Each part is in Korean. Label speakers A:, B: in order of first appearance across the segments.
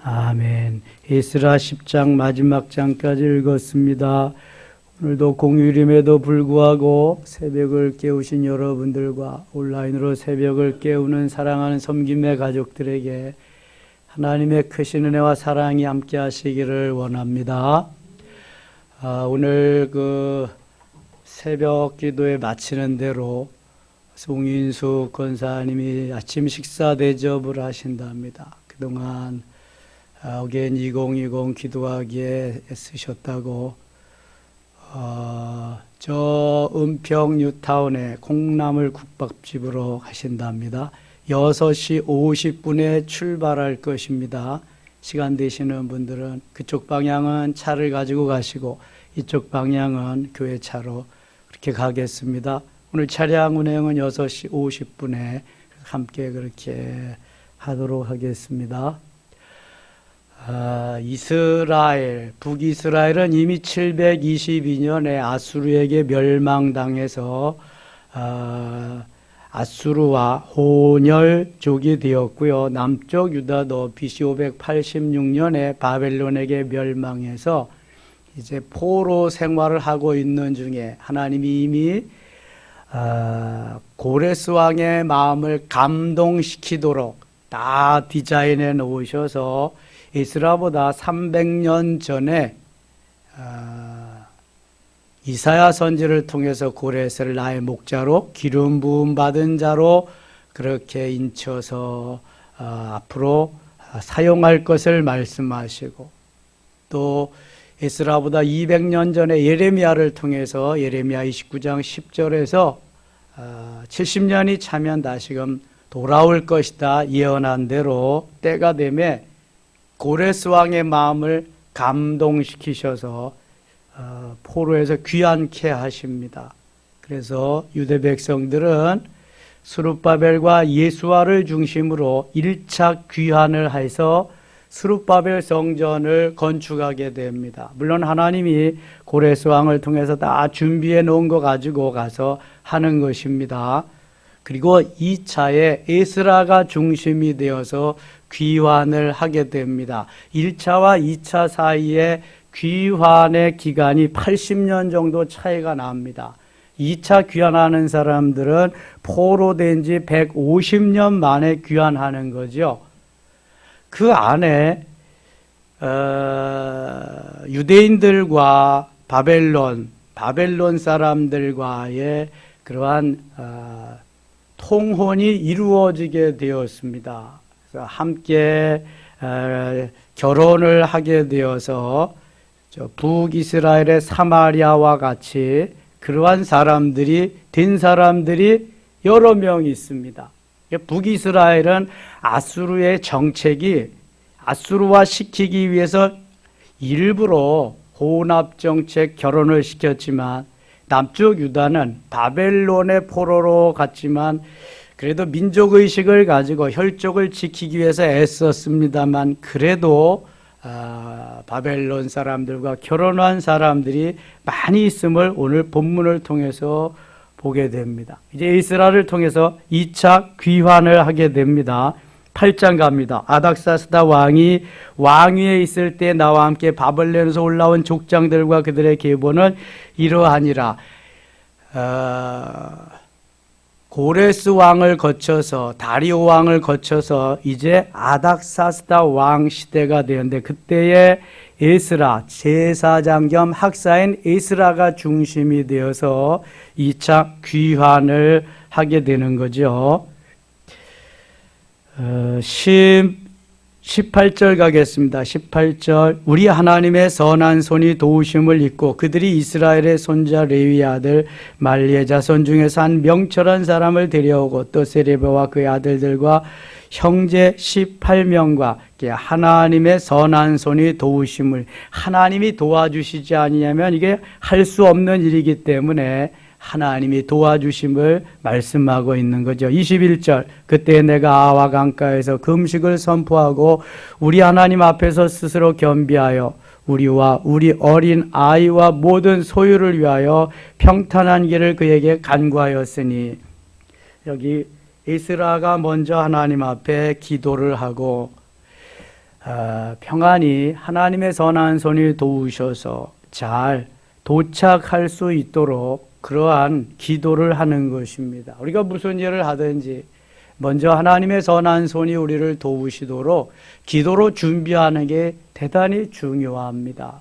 A: 아멘. 에스라 10장 마지막 장까지 읽었습니다. 오늘도 공휴일임에도 불구하고 새벽을 깨우신 여러분들과 온라인으로 새벽을 깨우는 사랑하는 섬김의 가족들에게 하나님의 크신 은혜와 사랑이 함께 하시기를 원합니다. 오늘 새벽 기도에 마치는 대로 송인숙 권사님이 아침 식사 대접을 하신답니다. 그동안 어게인 2020 기도하기에 애쓰셨다고 저 은평 뉴타운의 콩나물 국밥집으로 가신답니다. 6시 50분에 출발할 것입니다. 시간 되시는 분들은 그쪽 방향은 차를 가지고 가시고 이쪽 방향은 교회 차로 그렇게 가겠습니다. 오늘 차량 운행은 6시 50분에 함께 그렇게 하도록 하겠습니다. 이스라엘, 북이스라엘은 이미 722년에 아수르에게 멸망당해서 아수르와 혼혈족이 되었고요. 남쪽 유다도 BC 586년에 바벨론에게 멸망해서 이제 포로 생활을 하고 있는 중에 하나님이 이미 고레스 왕의 마음을 감동시키도록 다 디자인해 놓으셔서 에스라보다 300년 전에 이사야 선지를 통해서 고레스를 나의 목자로 기름 부음 받은 자로 그렇게 인쳐서 앞으로 사용할 것을 말씀하시고, 또 에스라보다 200년 전에 예레미야를 통해서 예레미야 29장 10절에서 70년이 차면 다시금 돌아올 것이다 예언한 대로 때가 되매 고레스 왕의 마음을 감동시키셔서 포로에서 귀환케 하십니다. 그래서 유대 백성들은 스룹바벨과 예수아를 중심으로 1차 귀환을 해서 스룹바벨 성전을 건축하게 됩니다. 물론 하나님이 고레스 왕을 통해서 다 준비해 놓은 거 가지고 가서 하는 것입니다. 그리고 2차에 에스라가 중심이 되어서 귀환을 하게 됩니다. 1차와 2차 사이에 귀환의 기간이 80년 정도 차이가 납니다. 2차 귀환하는 사람들은 포로된 지 150년 만에 귀환하는 거죠. 그 안에 유대인들과 바벨론 사람들과의 그러한 통혼이 이루어지게 되었습니다. 그래서 함께 결혼을 하게 되어서 북이스라엘의 사마리아와 같이 그러한 된 사람들이 여러 명 있습니다. 북이스라엘은 아수르의 정책이 아수르화 시키기 위해서 일부러 혼합정책 결혼을 시켰지만, 남쪽 유다는 바벨론의 포로로 갔지만 그래도 민족의식을 가지고 혈족을 지키기 위해서 애썼습니다만, 그래도 바벨론 사람들과 결혼한 사람들이 많이 있음을 오늘 본문을 통해서 보게 됩니다. 이제 이스라엘을 통해서 2차 귀환을 하게 됩니다. 8장 갑니다. 아닥사스다 왕이 왕위에 있을 때 나와 함께 바벨론에서 올라온 족장들과 그들의 계보는 이러하니라. 고레스 왕을 거쳐서 다리오 왕을 거쳐서 이제 아닥사스다 왕 시대가 되었는데, 그때에 에스라 제사장 겸 학사인 에스라가 중심이 되어서 2차 귀환을 하게 되는 거죠. 18절 가겠습니다. 18절. 우리 하나님의 선한 손이 도우심을 입고 그들이 이스라엘의 손자 레위 아들 말리의 자손 중에서 한 명철한 사람을 데려오고 또 세레바와 그의 아들들과 형제 18명과 하나님의 선한 손이 도우심을, 하나님이 도와주시지 아니냐면 이게 할 수 없는 일이기 때문에 하나님이 도와주심을 말씀하고 있는 거죠. 21절. 그때 내가 아와 강가에서 금식을 선포하고 우리 하나님 앞에서 스스로 겸비하여 우리와 우리 어린 아이와 모든 소유를 위하여 평탄한 길을 그에게 간구하였으니, 여기 에스라가 먼저 하나님 앞에 기도를 하고 평안히 하나님의 선한 손이 도우셔서 잘 도착할 수 있도록 그러한 기도를 하는 것입니다. 우리가 무슨 일을 하든지 먼저 하나님의 선한 손이 우리를 도우시도록 기도로 준비하는 게 대단히 중요합니다.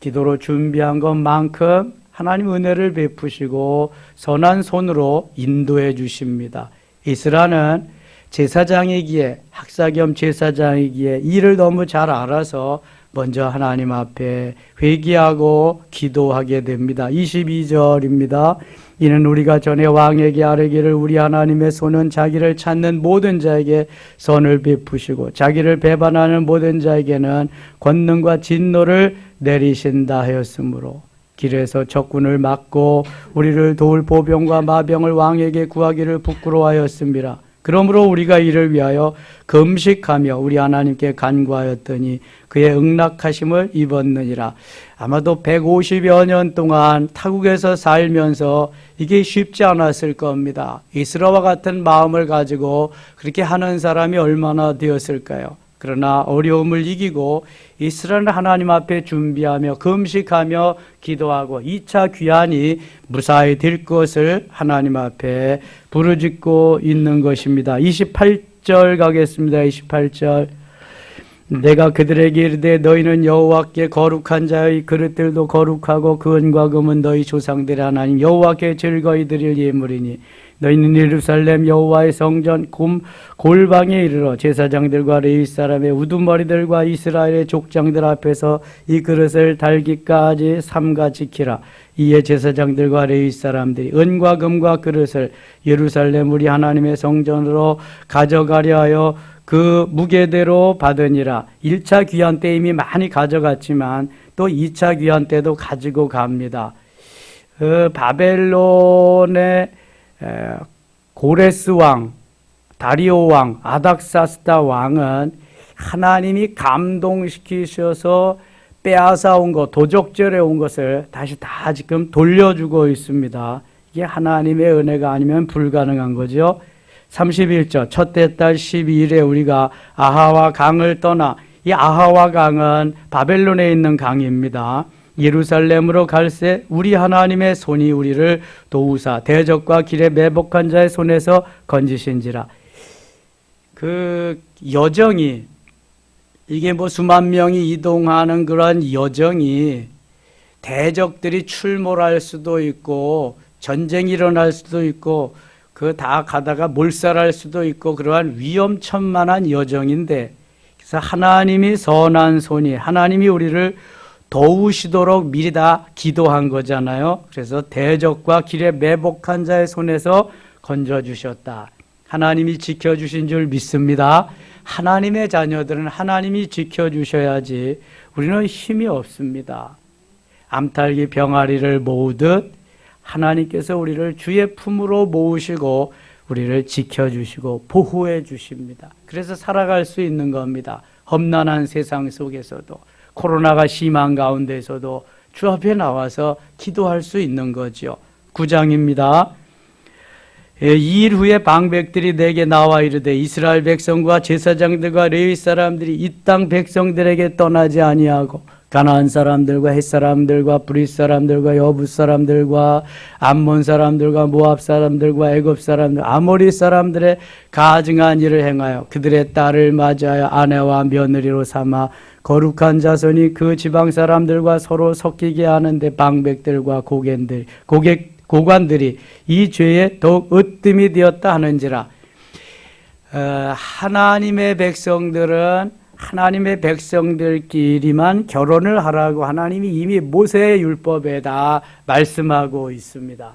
A: 기도로 준비한 것만큼 하나님 은혜를 베푸시고 선한 손으로 인도해 주십니다. 에스라는 제사장이기에, 학사 겸 제사장이기에 일을 너무 잘 알아서 먼저 하나님 앞에 회개하고 기도하게 됩니다. 22절입니다. 이는 우리가 전에 왕에게 아뢰기를 우리 하나님의 손은 자기를 찾는 모든 자에게 선을 베푸시고 자기를 배반하는 모든 자에게는 권능과 진노를 내리신다 하였으므로 길에서 적군을 막고 우리를 도울 보병과 마병을 왕에게 구하기를 부끄러워하였습니다. 그러므로 우리가 이를 위하여 금식하며 우리 하나님께 간구하였더니 그의 응낙하심을 입었느니라. 아마도 150여 년 동안 타국에서 살면서 이게 쉽지 않았을 겁니다. 에스라와 같은 마음을 가지고 그렇게 하는 사람이 얼마나 되었을까요? 그러나 어려움을 이기고 에스라는 하나님 앞에 준비하며 금식하며 기도하고 2차 귀환이 무사히 될 것을 하나님 앞에 부르짖고 있는 것입니다. 28절 가겠습니다. 28절. 내가 그들에게 이르되 너희는 여호와께 거룩한 자의 그릇들도 거룩하고 그 은과 금은 너희 조상들의 하나님 여호와께 즐거이 드릴 예물이니 너희는 예루살렘 여호와의 성전 골방에 이르러 제사장들과 레위 사람의 우두머리들과 이스라엘의 족장들 앞에서 이 그릇을 달기까지 삼가 지키라. 이에 제사장들과 레위 사람들이 은과 금과 그릇을 예루살렘 우리 하나님의 성전으로 가져가려 하여 그 무게대로 받으니라. 1차 귀환 때 이미 많이 가져갔지만 또 2차 귀환 때도 가지고 갑니다. 바벨론의 고레스 왕, 다리오 왕, 아닥사스다 왕은 하나님이 감동시키셔서 빼앗아 온 것, 도적절에 온 것을 다시 다 지금 돌려주고 있습니다. 이게 하나님의 은혜가 아니면 불가능한 거죠. 31절 첫째 달 12일에 우리가 아하와 강을 떠나, 이 아하와 강은 바벨론에 있는 강입니다. 예루살렘으로 갈새 우리 하나님의 손이 우리를 도우사 대적과 길에 매복한 자의 손에서 건지신지라. 그 여정이, 이게 뭐 수만 명이 이동하는 그런 여정이 대적들이 출몰할 수도 있고 전쟁이 일어날 수도 있고 그 다 가다가 몰살할 수도 있고 그러한 위험천만한 여정인데, 그래서 하나님이 선한 손이, 하나님이 우리를 도우시도록 미리 다 기도한 거잖아요. 그래서 대적과 길에 매복한 자의 손에서 건져주셨다. 하나님이 지켜주신 줄 믿습니다. 하나님의 자녀들은 하나님이 지켜주셔야지 우리는 힘이 없습니다. 암탉이 병아리를 모으듯 하나님께서 우리를 주의 품으로 모으시고 우리를 지켜주시고 보호해 주십니다. 그래서 살아갈 수 있는 겁니다. 험난한 세상 속에서도, 코로나가 심한 가운데서도 주 앞에 나와서 기도할 수 있는 거죠. 9장입니다. 2일 후에 방백들이 내게 나와 이르되 이스라엘 백성과 제사장들과 레위 사람들이 이 땅 백성들에게 떠나지 아니하고 가나안 사람들과 헷 사람들과 브릿 사람들과 여부 사람들과 암몬 사람들과 모압 사람들과 애굽 사람들 아모리 사람들의 가증한 일을 행하여 그들의 딸을 맞이하여 아내와 며느리로 삼아 거룩한 자손이 그 지방 사람들과 서로 섞이게 하는데 방백들과 고관들이 이 죄에 더욱 으뜸이 되었다 하는지라. 하나님의 백성들은 하나님의 백성들끼리만 결혼을 하라고 하나님이 이미 모세의 율법에다 말씀하고 있습니다.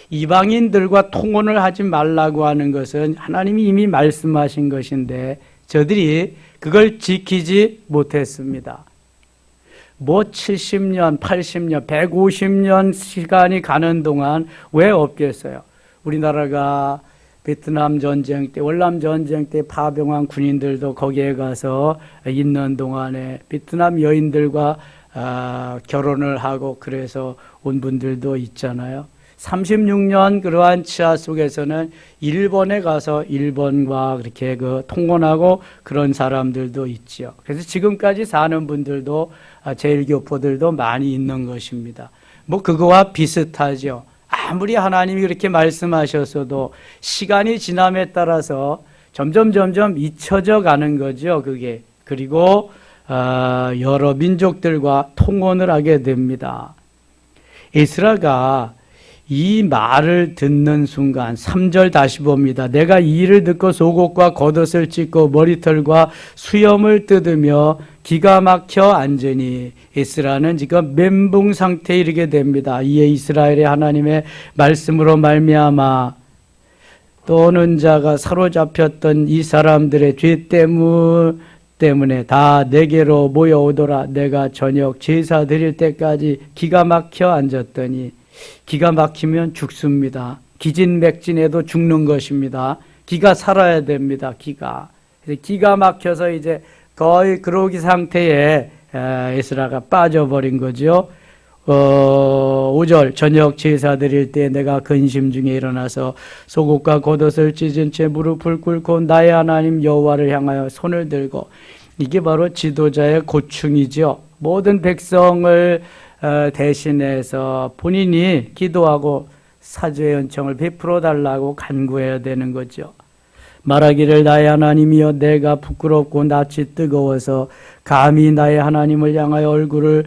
A: 이방인들과 통혼을 하지 말라고 하는 것은 하나님이 이미 말씀하신 것인데 저들이 그걸 지키지 못했습니다. 뭐 70년, 80년, 150년 시간이 가는 동안 왜 없겠어요? 우리나라가 베트남 전쟁 때, 월남 전쟁 때 파병한 군인들도 거기에 가서 있는 동안에 베트남 여인들과 결혼을 하고 그래서 온 분들도 있잖아요. 36년 그러한 치하 속에서는 일본에 가서 일본과 그렇게 통혼하고 그런 사람들도 있지요. 그래서 지금까지 사는 분들도 제일교포들도 많이 있는 것입니다. 뭐 그거와 비슷하죠. 아무리 하나님이 그렇게 말씀하셨어도 시간이 지남에 따라서 점점 잊혀져 가는 거죠. 그게. 그리고 여러 민족들과 통혼을 하게 됩니다. 에스라가 이 말을 듣는 순간 3절 다시 봅니다. 내가 이 일을 듣고 속옷과 겉옷을 찢고 머리털과 수염을 뜯으며 기가 막혀 앉으니 에스라는 지금 멘붕 상태에 이르게 됩니다. 이에 이스라엘의 하나님의 말씀으로 말미암아 또는 자가 사로잡혔던 이 사람들의 죄 때문에 다 내게로 모여오더라. 내가 저녁 제사 드릴 때까지 기가 막혀 앉았더니 기가 막히면 죽습니다. 기진맥진해도 죽는 것입니다. 기가 살아야 됩니다. 기가 막혀서 이제 거의 그러기 상태에 에스라가 빠져버린 거죠. 5절 저녁 제사 드릴 때 내가 근심 중에 일어나서 속옷과 겉옷을 찢은 채 무릎을 꿇고 나의 하나님 여호와를 향하여 손을 들고, 이게 바로 지도자의 고충이죠. 모든 백성을 대신해서 본인이 기도하고 사죄의 은총을 베풀어 달라고 간구해야 되는 거죠. 말하기를 나의 하나님이여 내가 부끄럽고 낯이 뜨거워서 감히 나의 하나님을 향하여 얼굴을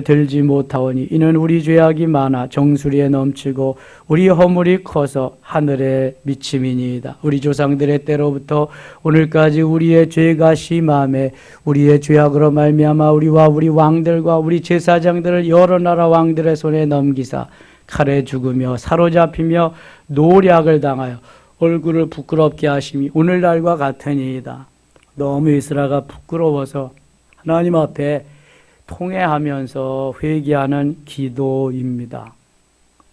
A: 들지 못하오니 이는 우리 죄악이 많아 정수리에 넘치고 우리 허물이 커서 하늘에 미침이니이다. 우리 조상들의 때로부터 오늘까지 우리의 죄가 심함에 우리의 죄악으로 말미암아 우리와 우리 왕들과 우리 제사장들을 여러 나라 왕들의 손에 넘기사 칼에 죽으며 사로잡히며 노략을 당하여 얼굴을 부끄럽게 하심이 오늘날과 같으니이다. 너무 이스라엘가 부끄러워서 하나님 앞에 통회하면서 회개하는 기도입니다.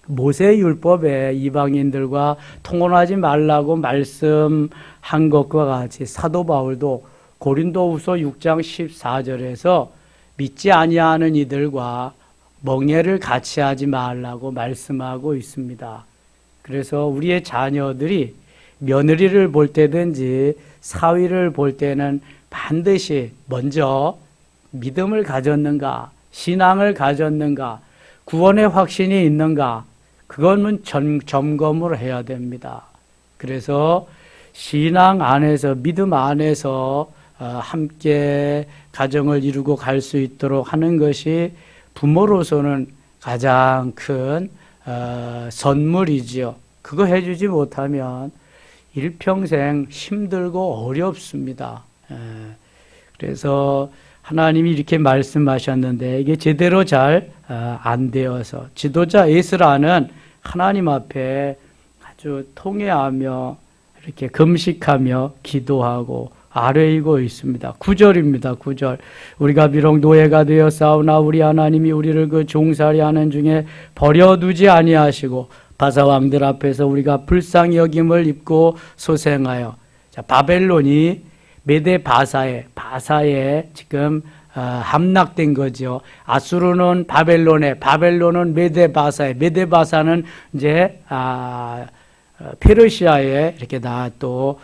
A: 모세율법에 이방인들과 통혼하지 말라고 말씀한 것과 같이 사도 바울도 고린도후서 6장 14절에서 믿지 아니하는 이들과 멍에를 같이 하지 말라고 말씀하고 있습니다. 그래서 우리의 자녀들이 며느리를 볼 때든지 사위를 볼 때는 반드시 먼저 믿음을 가졌는가, 신앙을 가졌는가, 구원의 확신이 있는가, 그것은 점검을 해야 됩니다. 그래서 신앙 안에서, 믿음 안에서 함께 가정을 이루고 갈 수 있도록 하는 것이 부모로서는 가장 큰 선물이지요. 그거 해주지 못하면 일평생 힘들고 어렵습니다. 그래서 하나님이 이렇게 말씀하셨는데 이게 제대로 잘 안 되어서 지도자 에스라는 하나님 앞에 아주 통회하며 이렇게 금식하며 기도하고 아뢰이고 있습니다. 9절입니다. 9절. 우리가 비록 노예가 되어 싸우나 우리 하나님이 우리를 그 종살이 하는 중에 버려두지 아니하시고 바사 왕들 앞에서 우리가 불쌍히 여김을 입고 소생하여, 자, 바벨론이 메데 바사에 지금 함락된 거죠. 아수르는 바벨론에, 바벨론은 메데 바사에, 메데 바사는 이제 페르시아에 이렇게 다 또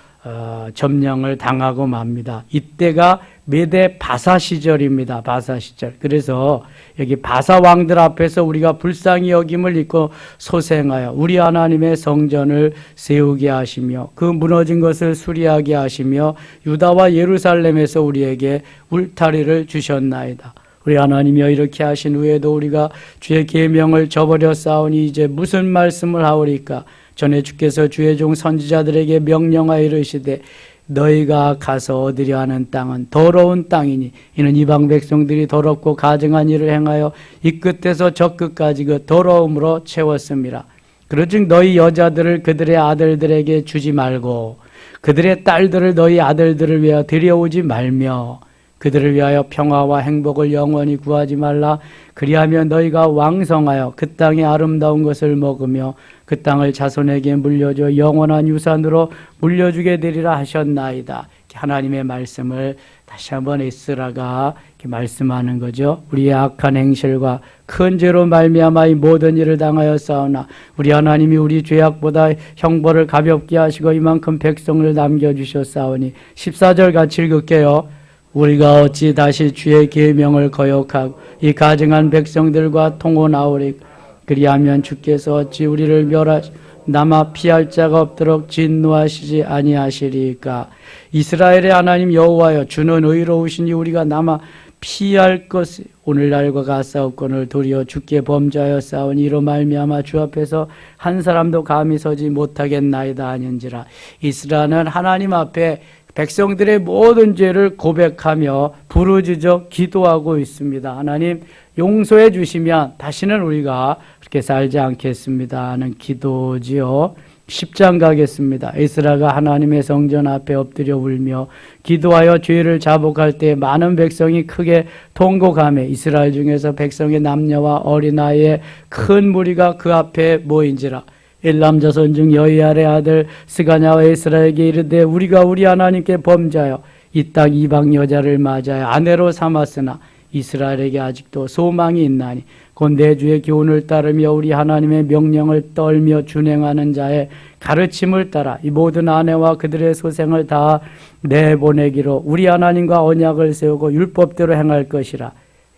A: 점령을 당하고 맙니다. 이때가 메데 바사 시절입니다. 바사 시절. 그래서 여기 바사 왕들 앞에서 우리가 불쌍히 여김을 입고 소생하여 우리 하나님의 성전을 세우게 하시며 그 무너진 것을 수리하게 하시며 유다와 예루살렘에서 우리에게 울타리를 주셨나이다. 우리 하나님이여 이렇게 하신 후에도 우리가 주의 계명을 저버려 싸우니 이제 무슨 말씀을 하오리까? 전에 주께서 주의 종 선지자들에게 명령하여 이르시되 너희가 가서 얻으려 하는 땅은 더러운 땅이니 이는 이방 백성들이 더럽고 가증한 일을 행하여 이 끝에서 저 끝까지 그 더러움으로 채웠습니다. 그러즉 너희 여자들을 그들의 아들들에게 주지 말고 그들의 딸들을 너희 아들들을 위하여 데려오지 말며 그들을 위하여 평화와 행복을 영원히 구하지 말라. 그리하면 너희가 왕성하여 그 땅의 아름다운 것을 먹으며 그 땅을 자손에게 물려줘 영원한 유산으로 물려주게 되리라 하셨나이다. 하나님의 말씀을 다시 한번 에스라가 이렇게 말씀하는 거죠. 우리의 악한 행실과 큰 죄로 말미암아 이 모든 일을 당하였사오나 우리 하나님이 우리 죄악보다 형벌을 가볍게 하시고 이만큼 백성을 남겨주셨사오니 14절 같이 읽을게요. 우리가 어찌 다시 주의 계명을 거역하고 이 가증한 백성들과 통혼하오리 그리하면 주께서 어찌 우리를 멸하시고 남아 피할 자가 없도록 진노하시지 아니하시리까. 이스라엘의 하나님 여호와여 주는 의로우시니 우리가 남아 피할 것이 오늘날과 같사옵거늘 도리어 주께 범죄하여 싸우니 이로 말미암아 주 앞에서 한 사람도 감히 서지 못하겠나이다 하는지라. 이스라엘은 하나님 앞에 백성들의 모든 죄를 고백하며 부르짖어 기도하고 있습니다. 하나님 용서해 주시면 다시는 우리가 그렇게 살지 않겠습니다 하는 기도지요. 10장 가겠습니다. 에스라가 하나님의 성전 앞에 엎드려 울며 기도하여 죄를 자복할 때 많은 백성이 크게 통곡하며 이스라엘 중에서 백성의 남녀와 어린아이의 큰 무리가 그 앞에 모인지라. 엘람 자손 중 여이알의 아들 스가냐와 에스라에게 이르되 우리가 우리 하나님께 범죄하여 이 땅 이방 여자를 맞아야 아내로 삼았으나 이스라엘에게 아직도 소망이 있나니 곧 내 주의 교훈을 따르며 우리 하나님의 명령을 떨며 준행하는 자의 가르침을 따라 이 모든 아내와 그들의 소생을 다 내보내기로 우리 하나님과 언약을 세우고 율법대로 행할 것이라.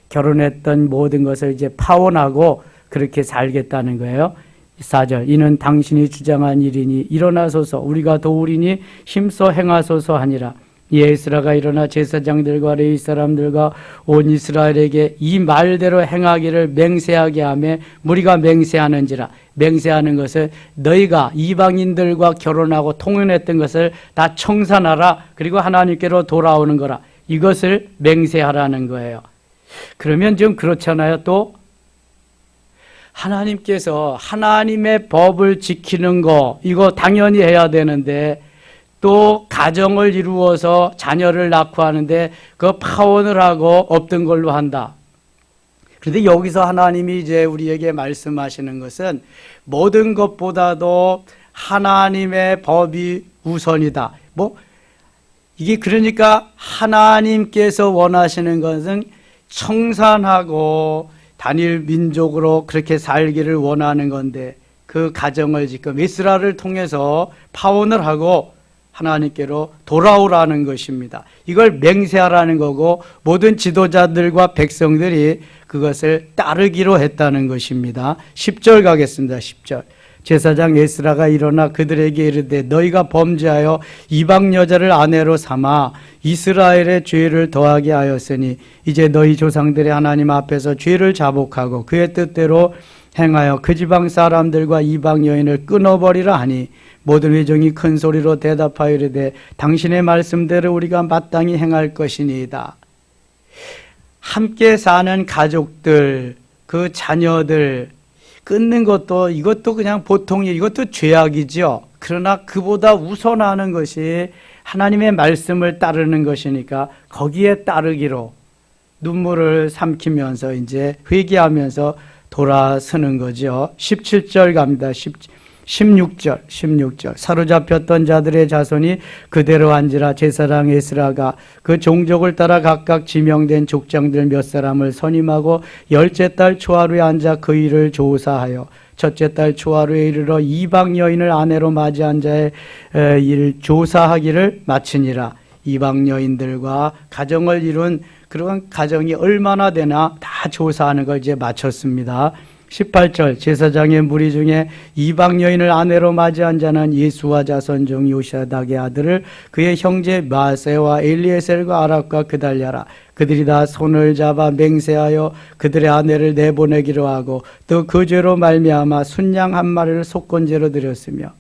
A: 결혼했던 모든 것을 이제 파혼하고 그렇게 살겠다는 거예요. 4절 이는 당신이 주장한 일이니 일어나소서 우리가 도우리니 힘써 행하소서 하니라. 에스라가 일어나 제사장들과 레위 사람들과 온 이스라엘에게 이 말대로 행하기를 맹세하게 하며 무리가 맹세하는지라. 맹세하는 것은 너희가 이방인들과 결혼하고 통혼했던 것을 다 청산하라. 그리고 하나님께로 돌아오는 거라. 이것을 맹세하라는 거예요. 그러면 좀 그렇잖아요. 또 하나님께서 하나님의 법을 지키는 거 이거 당연히 해야 되는데 또 가정을 이루어서 자녀를 낳고 하는데 그 파혼을 하고 없던 걸로 한다. 그런데 여기서 하나님이 이제 우리에게 말씀하시는 것은 모든 것보다도 하나님의 법이 우선이다. 이게 그러니까 하나님께서 원하시는 것은 청산하고 단일 민족으로 그렇게 살기를 원하는 건데 그 가정을 지금 이스라엘을 통해서 파혼을 하고 하나님께로 돌아오라는 것입니다. 이걸 맹세하라는 거고 모든 지도자들과 백성들이 그것을 따르기로 했다는 것입니다. 10절 가겠습니다. 10절 제사장 에스라가 일어나 그들에게 이르되 너희가 범죄하여 이방 여자를 아내로 삼아 이스라엘의 죄를 더하게 하였으니 이제 너희 조상들의 하나님 앞에서 죄를 자복하고 그의 뜻대로 행하여 그 지방 사람들과 이방 여인을 끊어버리라 하니 모든 회중이 큰 소리로 대답하여 이르되 당신의 말씀대로 우리가 마땅히 행할 것이니이다. 함께 사는 가족들, 그 자녀들 끊는 것도 이것도 그냥 보통이 이것도 죄악이죠. 그러나 그보다 우선하는 것이 하나님의 말씀을 따르는 것이니까 거기에 따르기로 눈물을 삼키면서 이제 회개하면서 돌아서는 거죠. 17절 갑니다. 16절 사로잡혔던 자들의 자손이 그대로 앉으라. 제사장 에스라가 그 종족을 따라 각각 지명된 족장들 몇 사람을 선임하고 열째 달 초하루에 앉아 그 일을 조사하여 첫째 달 초하루에 이르러 이방 여인을 아내로 맞이한 자의 일 조사하기를 마치니라. 이방 여인들과 가정을 이룬 그런 가정이 얼마나 되나 다 조사하는 걸 이제 마쳤습니다. 18절 제사장의 무리 중에 이방 여인을 아내로 맞이한 자는 예수와 자손 중 요시다의 아들을 그의 형제 마세와 엘리에셀과 아랍과 그달랴라. 그들이 다 손을 잡아 맹세하여 그들의 아내를 내보내기로 하고 또 그 죄로 말미암아 순양 한 마리를 속건제로 드렸으며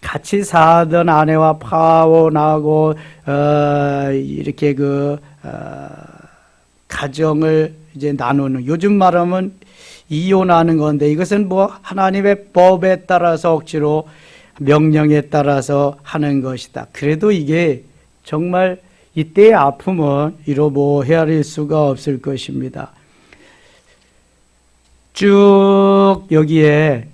A: 같이 사던 아내와 파혼하고 이렇게 가정을 이제 나누는, 요즘 말하면 이혼하는 건데 이것은 하나님의 법에 따라서 억지로 명령에 따라서 하는 것이다. 그래도 이게 정말 이때의 아픔은 이로 헤아릴 수가 없을 것입니다. 쭉 여기에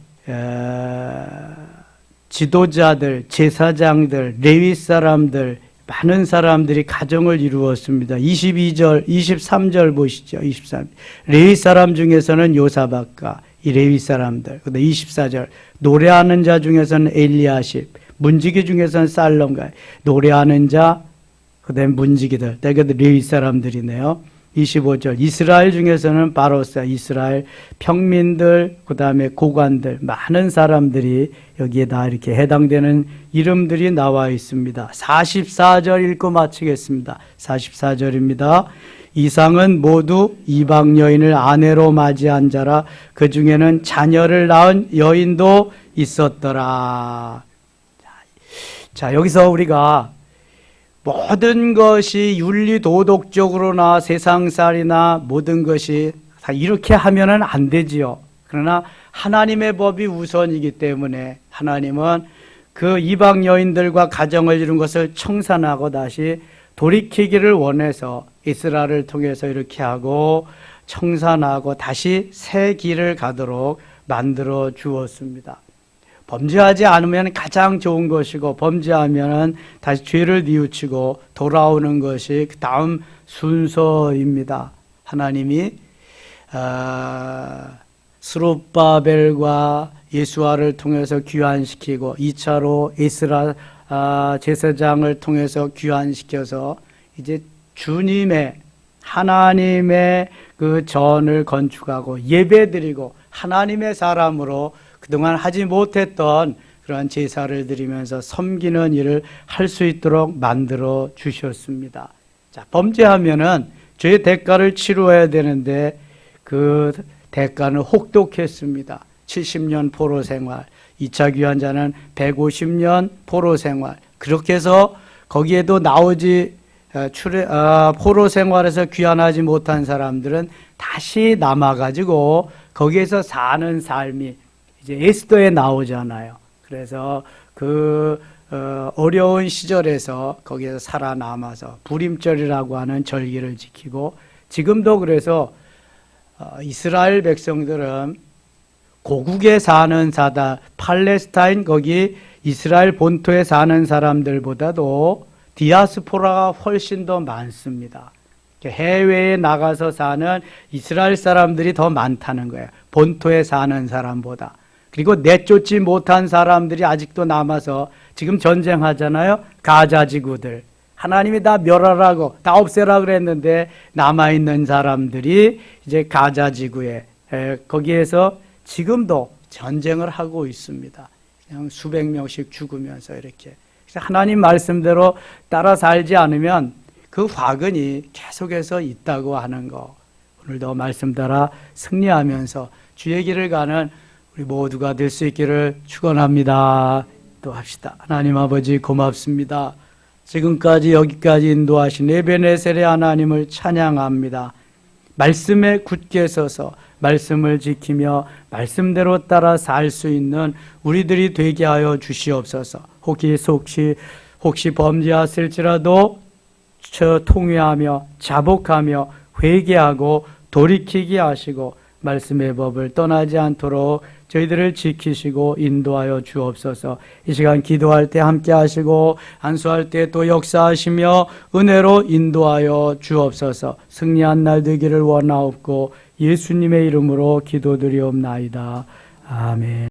A: 지도자들, 제사장들, 레위 사람들 많은 사람들이 가정을 이루었습니다. 22절, 23절 보시죠. 23. 레위 사람 중에서는 요사박과 이 레위 사람들. 그다음 24절. 노래하는 자 중에서는 엘리야십, 문지기 중에서는 살롬과 노래하는 자, 그다음 문지기들. 대개도 레위 사람들이네요. 25절. 이스라엘 중에서는 바로사, 이스라엘 평민들, 그다음에 고관들, 많은 사람들이 여기에 다 이렇게 해당되는 이름들이 나와 있습니다. 44절 읽고 마치겠습니다. 44절입니다. 이상은 모두 이방 여인을 아내로 맞이한 자라. 그 중에는 자녀를 낳은 여인도 있었더라. 자, 여기서 우리가 모든 것이 윤리도덕적으로나 세상살이나 모든 것이 다 이렇게 하면은 안 되지요. 그러나 하나님의 법이 우선이기 때문에 하나님은 그 이방 여인들과 가정을 이룬 것을 청산하고 다시 돌이키기를 원해서 이스라엘을 통해서 이렇게 하고 청산하고 다시 새 길을 가도록 만들어 주었습니다. 범죄하지 않으면 가장 좋은 것이고 범죄하면 다시 죄를 뉘우치고 돌아오는 것이 그 다음 순서입니다. 하나님이 스룹바벨과 예수아를 통해서 귀환시키고 2차로 에스라 제사장을 통해서 귀환시켜서 이제 주님의 하나님의 그 전을 건축하고 예배드리고 하나님의 사람으로 그동안 하지 못했던 그러한 제사를 드리면서 섬기는 일을 할 수 있도록 만들어 주셨습니다. 자, 범죄하면은 죄의 대가를 치루어야 되는데 그 대가는 혹독했습니다. 70년 포로 생활, 2차 귀환자는 150년 포로 생활. 그렇게 해서 거기에도 나오지 포로 생활에서 귀환하지 못한 사람들은 다시 남아가지고 거기에서 사는 삶이 이제 에스더에 나오잖아요. 그래서 그 어려운 시절에서 거기에서 살아남아서 부림절이라고 하는 절기를 지키고 지금도 그래서 이스라엘 백성들은 고국에 사는 팔레스타인 거기 이스라엘 본토에 사는 사람들보다도 디아스포라가 훨씬 더 많습니다. 해외에 나가서 사는 이스라엘 사람들이 더 많다는 거예요. 본토에 사는 사람보다. 그리고 내쫓지 못한 사람들이 아직도 남아서 지금 전쟁하잖아요. 가자 지구들. 하나님이 다 멸하라고 다 없애라 그랬는데 남아있는 사람들이 이제 가자 지구에 거기에서 지금도 전쟁을 하고 있습니다. 그냥 수백 명씩 죽으면서 이렇게. 그래서 하나님 말씀대로 따라 살지 않으면 그 화근이 계속해서 있다고 하는 거. 오늘도 말씀 따라 승리하면서 주의 길을 가는 우리 모두가 될 수 있기를 축원합니다. 또 합시다. 하나님 아버지 고맙습니다. 지금까지 여기까지 인도하신 에베네셀의 하나님을 찬양합니다. 말씀에 굳게 서서 말씀을 지키며 말씀대로 따라 살 수 있는 우리들이 되게 하여 주시옵소서. 혹시 범죄했을지라도 통회하며 자복하며 회개하고 돌이키게 하시고 말씀의 법을 떠나지 않도록 저희들을 지키시고 인도하여 주옵소서. 이 시간 기도할 때 함께 하시고 안수할 때 또 역사하시며 은혜로 인도하여 주옵소서. 승리한 날 되기를 원하옵고 예수님의 이름으로 기도드리옵나이다. 아멘.